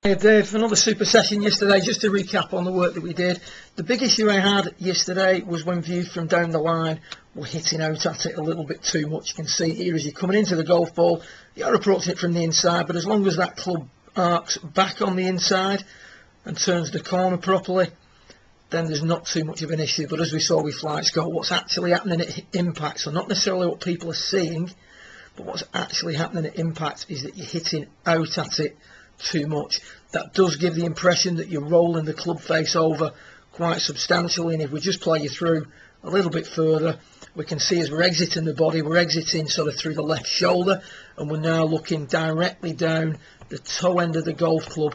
Hey Dave, another super session yesterday. Just to recap on the work that we did, the big issue I had yesterday was when viewed from down the line, we're hitting out at it a little bit too much. You can see here as you're coming into the golf ball, you're approaching it from the inside, but as long as that club arcs back on the inside and turns the corner properly, then there's not too much of an issue. But as we saw with Flight Score, what's actually happening at impact, so not necessarily what people are seeing, but what's actually happening at impact is that you're hitting out at it too much. That does give the impression that you're rolling the club face over quite substantially, and if we just play you through a little bit further, we can see as we're exiting the body, we're exiting sort of through the left shoulder, and we're now looking directly down the toe end of the golf club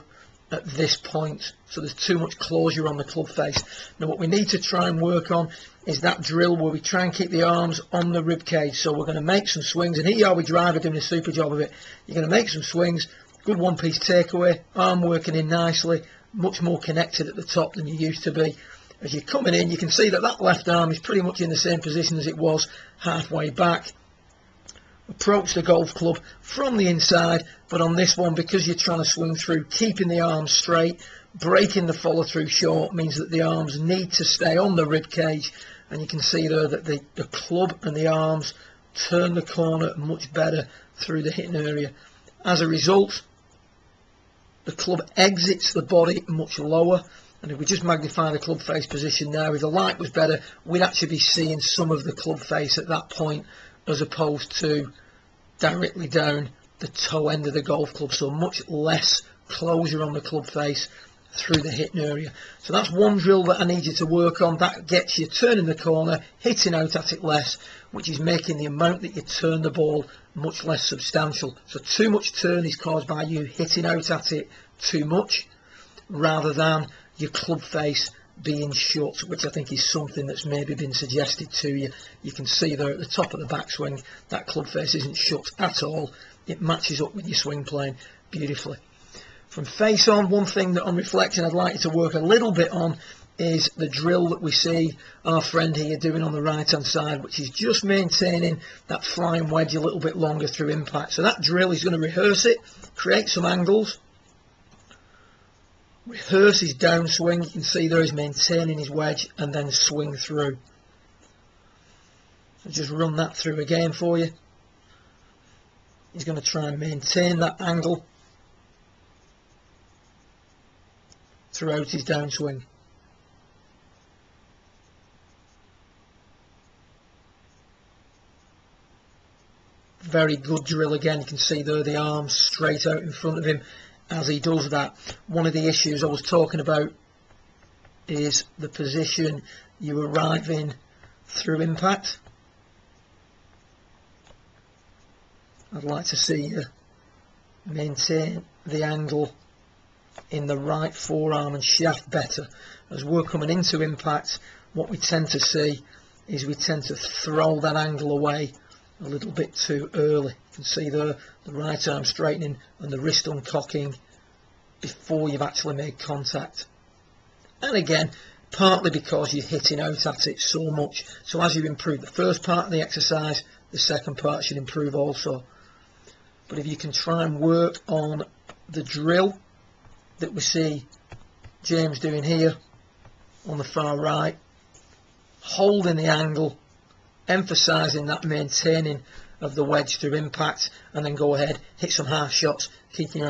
at this point. So there's too much closure on the club face. Now what we need to try and work on is that drill where we try and keep the arms on the rib cage. So we're going to make some swings, and here you are with driver doing a super job of it. You're going to make some swings, good one-piece takeaway, arm working in nicely, much more connected at the top than you used to be. As you're coming in, you can see that that left arm is pretty much in the same position as it was halfway back. Approach the golf club from the inside, but on this one, because you're trying to swing through, keeping the arms straight, breaking the follow-through short means that the arms need to stay on the rib cage, and you can see there that the club and the arms turn the corner much better through the hitting area. As a result, the club exits the body much lower, and if we just magnify the club face position now, if the light was better, we'd actually be seeing some of the club face at that point as opposed to directly down the toe end of the golf club, so much less closure on the club face through the hitting area. So that's one drill that I need you to work on. That gets you turning the corner, hitting out at it less, which is making the amount that you turn the ball much less substantial. So too much turn is caused by you hitting out at it too much rather than your club face being shut, which I think is something that's maybe been suggested to you. You can see there at the top of the backswing that club face isn't shut at all. It matches up with your swing plane beautifully. From face on, one thing that on reflection I'd like you to work a little bit on is the drill that we see our friend here doing on the right hand side, which is just maintaining that flying wedge a little bit longer through impact. So that drill is going to rehearse it, create some angles, rehearse his downswing. You can see there he's maintaining his wedge and then swing through. So just run that through again for you. He's going to try and maintain that angle throughout his downswing. Very good drill again. You can see there the arms straight out in front of him as he does that. One of the issues I was talking about is the position you arrive in through impact. I'd like to see you maintain the angle in the right forearm and shaft better. As we're coming into impact, what we tend to see is we tend to throw that angle away a little bit too early. You can see there the right arm straightening and the wrist uncocking before you've actually made contact. And again, partly because you're hitting out at it so much. So as you improve the first part of the exercise, the second part should improve also. But if you can try and work on the drill that we see James doing here on the far right, holding the angle, emphasising that maintaining of the wedge through impact, and then go ahead, hit some half shots, keeping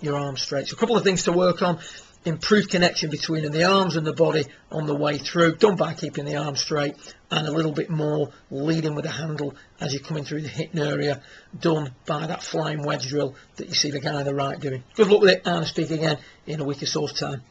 your arms straight. So a couple of things to work on: improve connection between the arms and the body on the way through, done by keeping the arms straight, and a little bit more leading with the handle as you're coming through the hitting area, done by that flying wedge drill that you see the guy on the right doing. Good luck with it, and I'll speak again in a week or so's time.